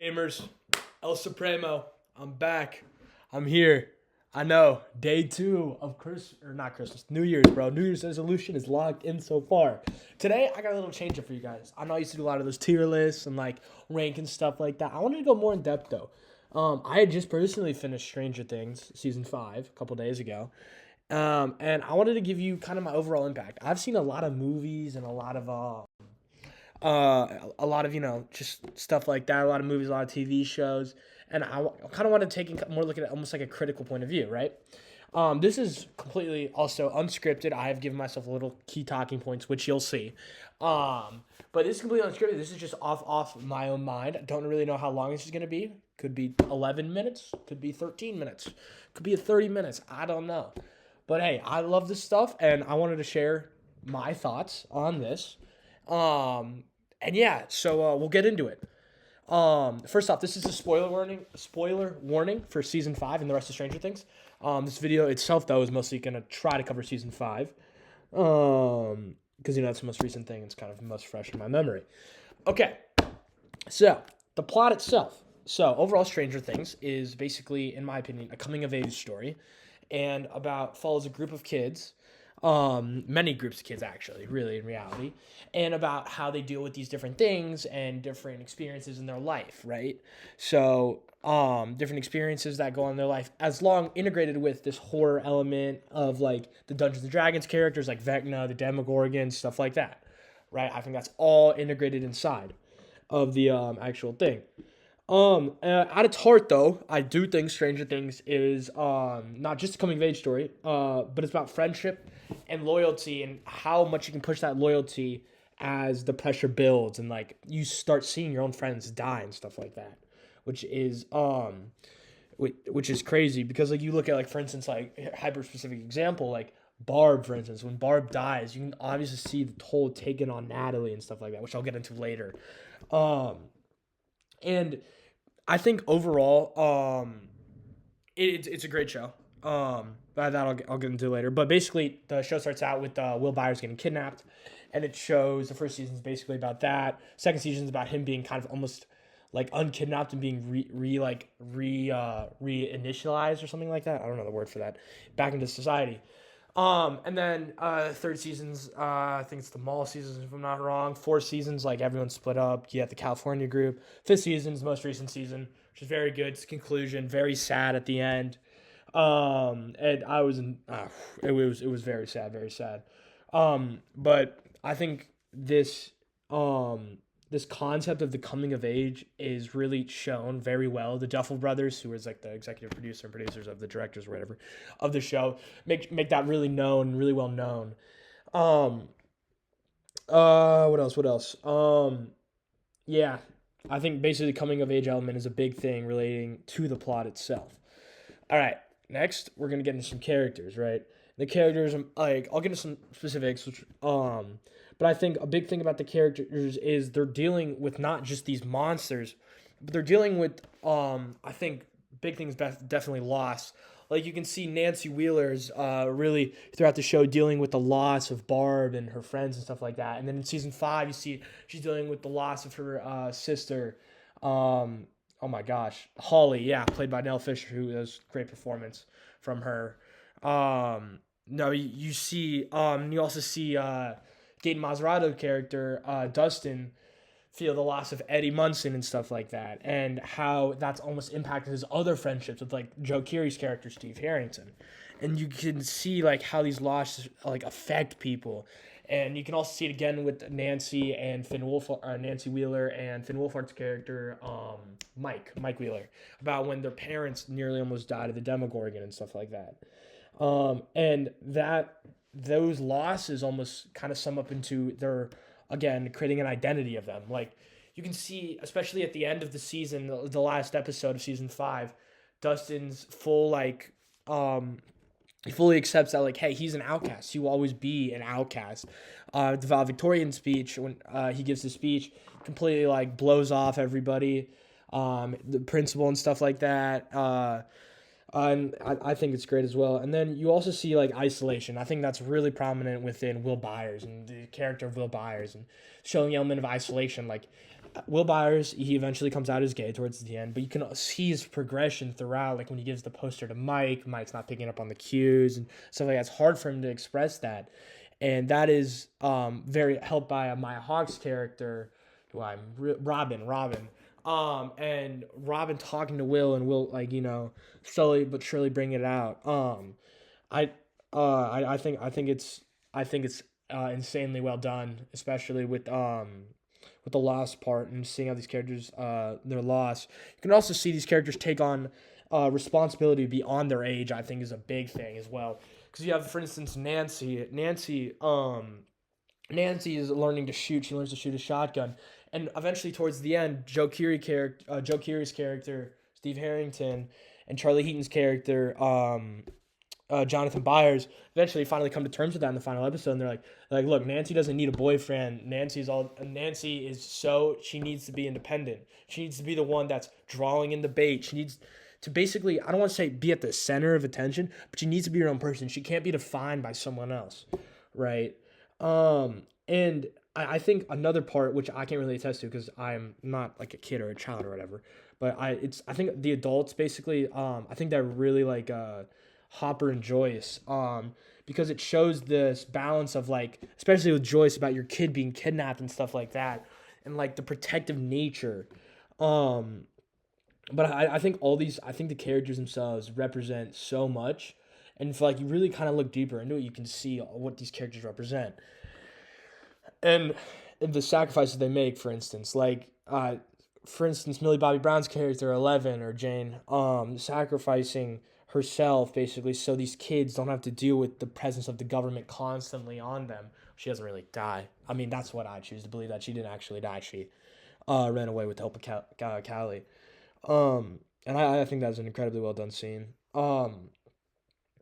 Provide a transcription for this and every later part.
Gamers, El Supremo, I'm back. I'm here. I know, day two of not Christmas, New Year's, bro. New Year's resolution is locked in so far. Today, I got a little change up for you guys. I know I used to do a lot of those tier lists and like rank and stuff like that. I wanted to go more in depth though. I had just personally finished Stranger Things season 5 a couple days ago. And I wanted to give you kind of my overall impact. I've seen a lot of movies and a lot of just stuff like that, a lot of movies, a lot of TV shows, and I kind of want to take a more look at it almost like a critical point of view, right? This is completely also unscripted. I have given myself a little key talking points, which you'll see. But this is completely unscripted. This is just off my own mind. I don't really know how long this is gonna be. Could be 11 minutes. Could be 13 minutes. Could be 30 minutes. I don't know. But hey, I love this stuff, and I wanted to share my thoughts on this. And yeah, so we'll get into it. First off, this is a spoiler warning for season 5 and the rest of Stranger Things. This video itself, though, is mostly gonna try to cover season 5. Because that's the most recent thing. It's kind of most fresh in my memory. Okay, so the plot itself. So overall, Stranger Things is basically, in my opinion, a coming of age story, and follows a group of kids, many groups of kids actually, really in reality, and about how they deal with these different things and different experiences in their life, right? So, different experiences that go on in their life, as long integrated with this horror element of like the Dungeons and Dragons characters, like Vecna, the Demogorgon, stuff like that, right? I think that's all integrated inside of the actual thing. At its heart, though, I do think Stranger Things is not just a coming of age story, but it's about friendship and loyalty and how much you can push that loyalty as the pressure builds and like you start seeing your own friends die and stuff like that, which is which is crazy because like you look at like for instance like hyper specific example like Barb, for instance. When Barb dies, you can obviously see the toll taken on Natalie and stuff like that, which I'll get into later. Um, and I think overall, it's a great show. That I'll get into later. But basically, the show starts out with Will Byers getting kidnapped, and it shows the first season is basically about that. Second season is about him being kind of almost like unkidnapped and being reinitialized or something like that. I don't know the word for that. Back into society. And then third season's I think it's the mall seasons if I'm not wrong. Four seasons like everyone's split up. You have the California group. Fifth season's the most recent season, which is very good. It's conclusion, very sad at the end. And I was in it was very sad, very sad. But I think this concept of the coming of age is really shown very well. The Duffel brothers, who is like the executive producer and producers of the directors or whatever of the show, make that really known, really well known. Um, what else? What else? Yeah, I think basically the coming of age element is a big thing relating to the plot itself. All right, next we're gonna get into some characters, right? The characters, like I'll get into some specifics, but I think a big thing about the characters is they're dealing with not just these monsters, but they're dealing with, I think big things definitely loss. Like you can see Nancy Wheeler's really throughout the show dealing with the loss of Barb and her friends and stuff like that. And then in season 5, you see she's dealing with the loss of her sister. Oh my gosh, Holly, yeah, played by Nell Fisher, who does great performance from her. No, you see, you also see Gaten Mazzarato character Dustin feel the loss of Eddie Munson and stuff like that, and how that's almost impacted his other friendships with like Joe Keery's character Steve Harrington, and you can see like how these losses like affect people. And you can also see it again with Nancy Wheeler and Finn Wolfhard's character, Mike Wheeler, about when their parents nearly almost died of the Demogorgon and stuff like that. And those losses almost kind of sum up into their, again, creating an identity of them. Like you can see, especially at the end of the season, the last episode of season 5, Dustin's full like he fully accepts that like, hey, he's an outcast. He will always be an outcast. The valedictorian speech, when he gives the speech, completely like blows off everybody, the principal and stuff like that. And I think it's great as well. And then you also see like isolation. I think that's really prominent within Will Byers and the character of Will Byers and showing the element of isolation. Like Will Byers, he eventually comes out as gay towards the end, but you can see his progression throughout. Like when he gives the poster to Mike, Mike's not picking up on the cues and stuff like that. It's hard for him to express that, and that is very helped by Maya Hawke's character, who Robin, and Robin talking to Will, and Will, like, slowly but surely bring it out. I I think it's insanely well done, especially with the lost part and seeing how these characters their loss. You can also see these characters take on responsibility beyond their age. I think is a big thing as well, because you have, for instance, Nancy. Nancy is learning to shoot. She learns to shoot a shotgun, and eventually, towards the end, Joe Keery's character, Steve Harrington, and Charlie Heaton's character, Jonathan Byers, eventually finally come to terms with that in the final episode. And they're like, look, Nancy doesn't need a boyfriend. She needs to be independent. She needs to be the one that's drawing in the bait. She needs to basically, I don't want to say be at the center of attention, but she needs to be her own person. She can't be defined by someone else, right? And I think another part, which I can't really attest to because I'm not like a kid or a child or whatever, but I think the adults basically, I think they're really like Hopper and Joyce, because it shows this balance of, like, especially with Joyce, about your kid being kidnapped and stuff like that, and like the protective nature. Um, but I think the characters themselves represent so much, and if like you really kind of look deeper into it, you can see what these characters represent, and the sacrifices they make. For instance, Millie Bobby Brown's character Eleven, or Jane, sacrificing herself basically so these kids don't have to deal with the presence of the government constantly on them. She doesn't really die. I mean, that's what I choose to believe, that she didn't actually die. She ran away with the help of Callie. And I think that was an incredibly well done scene.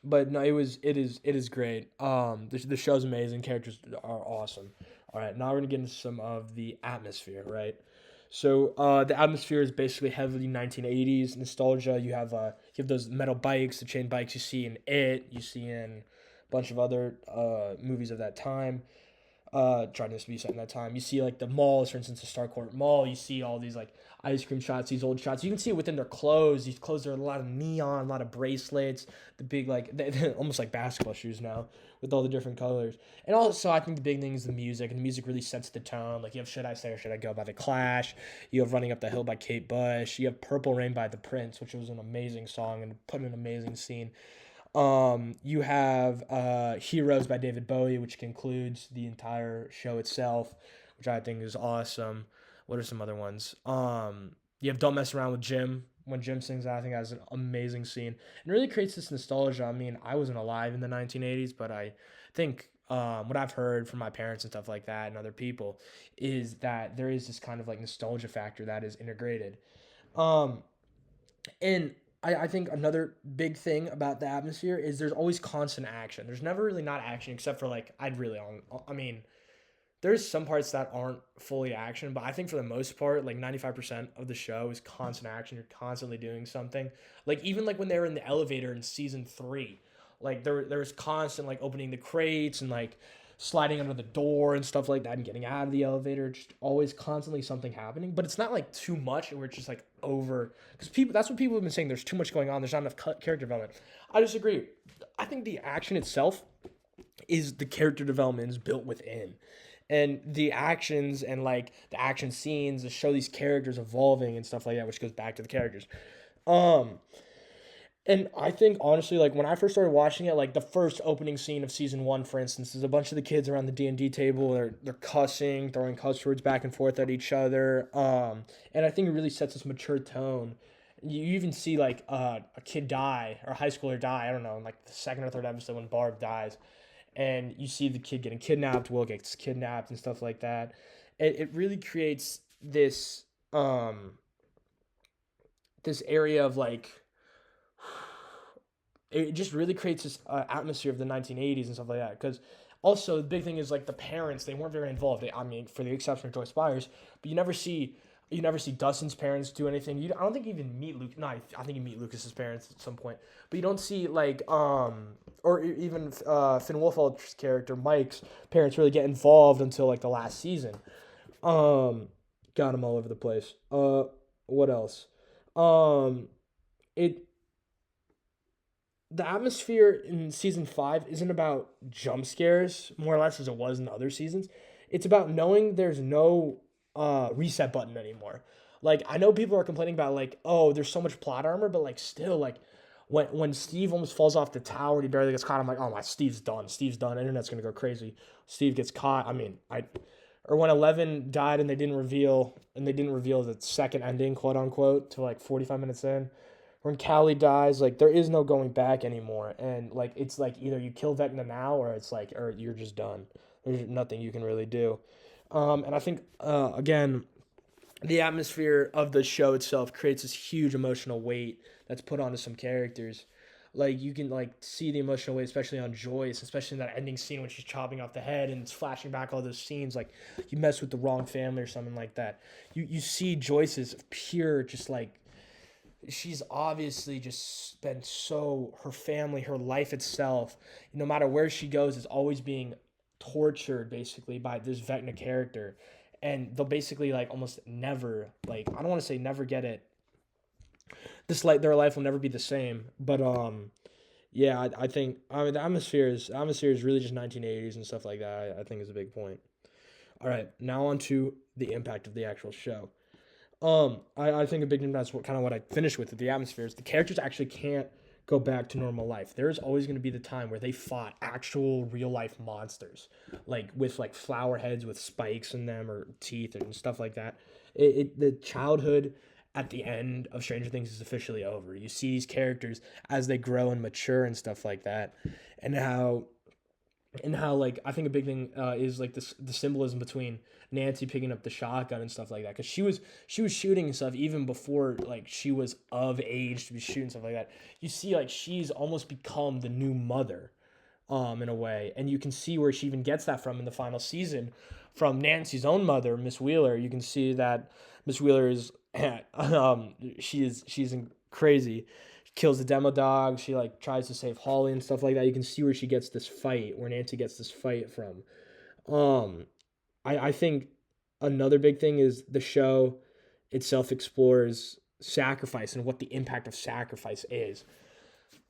But no, it is great. The show's amazing. Characters are awesome. All right, now we're gonna get into some of the atmosphere, right? So the atmosphere is basically heavily 1980s nostalgia. You have those metal bikes, the chain bikes you see in It, you see in a bunch of other movies of that time. Trying to be set in that time. You see like the malls, for instance, the Starcourt Mall. You see all these like ice cream shots, these old shots. You can see it within their clothes. These clothes are a lot of neon, a lot of bracelets. The big they're almost like basketball shoes now with all the different colors. And also, I think the big thing is the music, and the music really sets the tone. Like you have "Should I Stay or Should I Go" by The Clash. You have "Running Up the Hill" by Kate Bush. You have "Purple Rain" by The Prince, which was an amazing song and put in an amazing scene. You have Heroes by David Bowie, which concludes the entire show itself, which I think is awesome. What are some other ones? You have Don't Mess Around with Jim. When Jim sings that, I think that's an amazing scene. And it really creates this nostalgia. I mean, I wasn't alive in the 1980s, but I think what I've heard from my parents and stuff like that and other people is that there is this kind of like nostalgia factor that is integrated. Um, and I think another big thing about the atmosphere is there's always constant action. There's never really not action except for like I mean, there's some parts that aren't fully action, but I think for the most part, like 95% of the show is constant action. You're constantly doing something. Like even like when they were in the elevator in season 3, like there was constant like opening the crates and like sliding under the door and stuff like that and getting out of the elevator. Just always constantly something happening, but it's not like too much where it's just like over, because people, that's what people have been saying. There's too much going on. There's not enough character development. I disagree. I think the action itself is the character development is built within, and the actions and like the action scenes that show these characters evolving and stuff like that, which goes back to the characters. Um, and I think honestly, like when I first started watching it, like the first opening scene of season 1, for instance, is a bunch of the kids around the D&D table. They're cussing, throwing cuss words back and forth at each other. And I think it really sets this mature tone. You even see like a kid die, or a high schooler die. I don't know, in like the second or third episode when Barb dies, and you see the kid getting kidnapped. Will gets kidnapped and stuff like that. It really creates this area of like, it just really creates this atmosphere of the 1980s and stuff like that. Because also the big thing is like the parents, they weren't very involved. I mean, for the exception of Joyce Byers, but you never see Dustin's parents do anything. I don't think you even meet Luke. No, I think you meet Lucas's parents at some point, but you don't see like or even Finn Wolfhard's character Mike's parents really get involved until like the last season. Um, got him all over the place. What else? Um, it the atmosphere in season 5 isn't about jump scares more or less as it was in other seasons. It's about knowing there's no reset button anymore. Like I know people are complaining about like, oh, there's so much plot armor, but like still like when Steve almost falls off the tower and he barely gets caught, I'm like, oh my, Steve's done. Steve's done. Internet's gonna go crazy. Steve gets caught. I mean, I or when 11 died and they didn't reveal the second ending, quote unquote, to like 45 minutes in. When Callie dies, like there is no going back anymore, and like it's like either you kill Vecna now or it's like or you're just done. There's nothing you can really do. And I think again, the atmosphere of the show itself creates this huge emotional weight that's put onto some characters. Like you can like see the emotional weight, especially on Joyce, especially in that ending scene when she's chopping off the head and it's flashing back all those scenes. Like you mess with the wrong family or something like that. You see Joyce's pure, just like she's obviously just been so her family, her life itself. No matter where she goes, is always being tortured basically by this Vecna character, and they'll basically like almost never like I don't want to say never get it. This like their life will never be the same, but yeah, I think I mean the atmosphere is really just 1980s and stuff like that. I think is a big point. All right, now on to the impact of the actual show. I think a big thing that's what I finished with the atmosphere is the characters actually can't go back to normal life. There's always going to be the time where they fought actual real life monsters, like with like flower heads with spikes in them or teeth and stuff like that. The childhood at the end of Stranger Things is officially over. You see these characters as they grow and mature and stuff like that, and how like I think a big thing is like this the symbolism between Nancy picking up the shotgun and stuff like that because she was shooting and stuff even before like she was of age to be shooting stuff like that. You see like she's almost become the new mother in a way, and you can see where she even gets that from in the final season from Nancy's own mother, Miss Wheeler. You can see that Miss Wheeler is she's crazy, kills the demo dog. She like tries to save Holly and stuff like that. You can see where she gets this fight, where Nancy gets this fight from. Um, I think another big thing is the show itself explores sacrifice and what the impact of sacrifice is.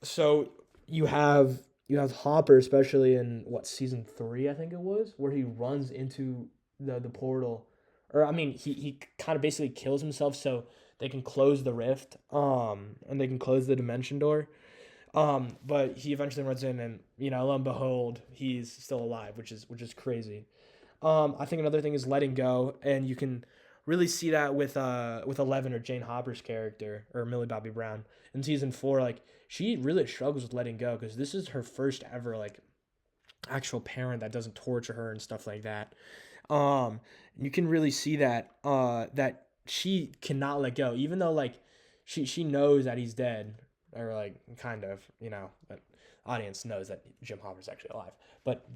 So you have you have Hopper, especially in what season 3 I think it was, where he runs into the portal, or I mean he kind of basically kills himself so they can close the rift, and they can close the dimension door. But he eventually runs in, and lo and behold, he's still alive, which is crazy. I think another thing is letting go, and you can really see that with 11 or Jane Hopper's character or Millie Bobby Brown in season 4. Like she really struggles with letting go because this is her first ever like actual parent that doesn't torture her and stuff like that. Um, you can really see that she cannot let go, even though like she knows that he's dead, or like kind of, but audience knows that Jim Hopper's actually alive. But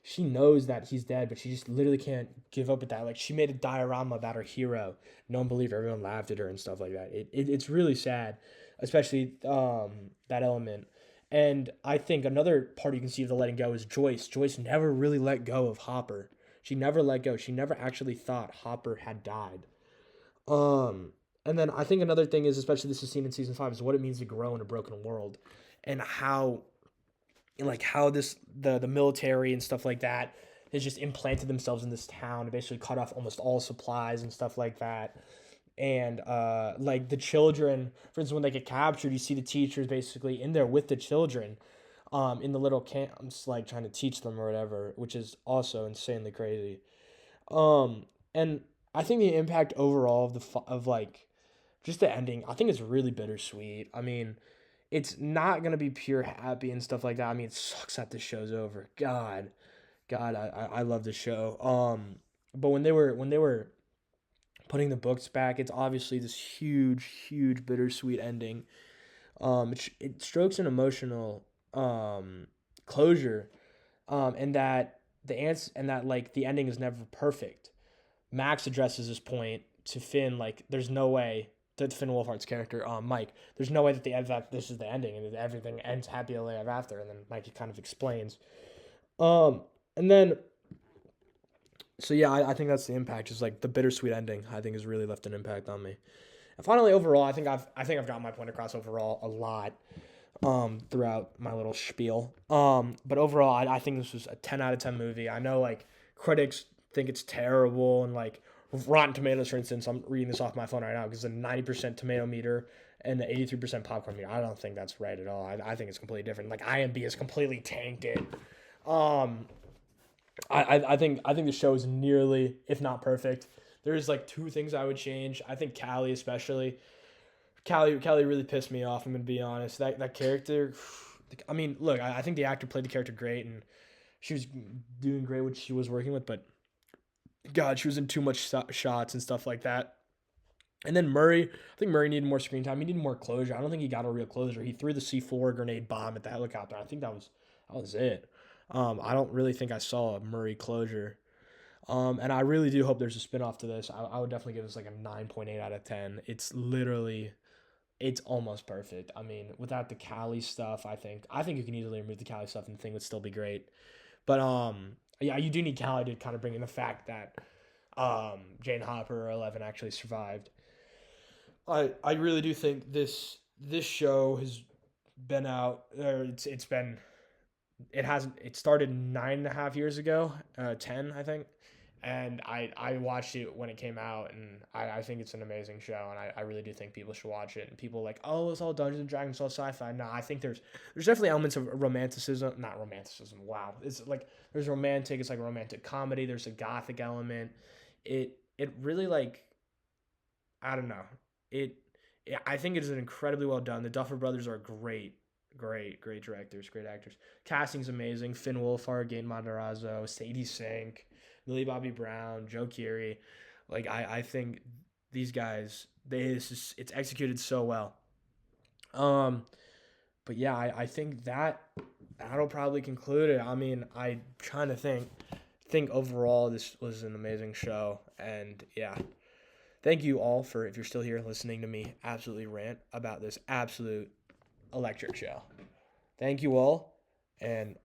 she knows that he's dead, but she just literally can't give up with that. Like she made a diorama about her hero. No one believed her. Everyone laughed at her and stuff like that. It's really sad, especially that element. And I think another part you can see of the letting go is Joyce. Joyce never really let go of Hopper. She never let go. She never actually thought Hopper had died. Um, and then I think another thing is, especially this is seen in season 5, is what it means to grow in a broken world, and how this the military and stuff like that has just implanted themselves in this town and basically cut off almost all supplies and stuff like that. And like the children, for instance, when they get captured, you see the teachers basically in there with the children, in the little camps, like trying to teach them or whatever, which is also insanely crazy. And I think the impact overall of of like just the ending, I think it's really bittersweet. I mean, it's not gonna be pure happy and stuff like that. I mean, it sucks that this show's over. God, I love this show. But when they were putting the books back, it's obviously this huge, huge bittersweet ending. It strokes an emotional closure, and that like the ending is never perfect. Max addresses this point to Finn, like there's no way that Finn Wolfhard's character, Mike, there's no way that this is the ending and that everything ends happily ever after. And then Mike kind of explains, and then So yeah, I think that's the impact. Just like the bittersweet ending, I think has really left an impact on me. And finally, overall, I think I've got my point across overall a lot throughout my little spiel. But overall, I think this was a 10 out of 10 movie. I know like critics think it's terrible and like Rotten Tomatoes, for instance. I'm reading this off my phone right now because the 90% tomato meter and the 83% popcorn meter. I don't think that's right at all. I think it's completely different. Like IMDb has completely tanked it. Um, I think the show is nearly, if not perfect. There's like two things I would change. I think Callie especially. Callie really pissed me off. I'm gonna be honest. That character. I mean, look, I think the actor played the character great, and she was doing great what she was working with. But God, she was in too much shots and stuff like that. And then Murray, I think Murray needed more screen time. He needed more closure. I don't think he got a real closure. He threw the C4 grenade bomb at the helicopter. I think that was it. I don't really think I saw a Murray closure. And I really do hope there's a spinoff to this. I would definitely give this like a 9.8 out of 10. It's almost perfect. I mean, without the Cali stuff, I think you can easily remove the Cali stuff and the thing would still be great. But yeah, you do need Cali to kind of bring in the fact that Jane Hopper or 11 actually survived. I really do think this show has been out, or it's been, it started 9.5 years ago, 10 I think, and I watched it when it came out, and I think it's an amazing show, and I really do think people should watch it. And people are like, oh, it's all Dungeons and Dragons, it's all sci-fi. No, I think there's definitely elements of romanticism, not romanticism. Wow, it's like there's romantic, it's like a romantic comedy. There's a gothic element. It really like, I don't know. It I think it is incredibly well done. The Duffer Brothers are great, great directors, great actors. Casting's amazing. Finn Wolfhard, Gaten Matarazzo, Sadie Sink, Millie Bobby Brown, Joe Keery. Like I think these guys, it's executed so well. Um, but yeah, I think that'll probably conclude it. I mean, I trying to think overall this was an amazing show, and yeah, thank you all for, if you're still here listening to me absolutely rant about this absolute electric show. Thank you all, and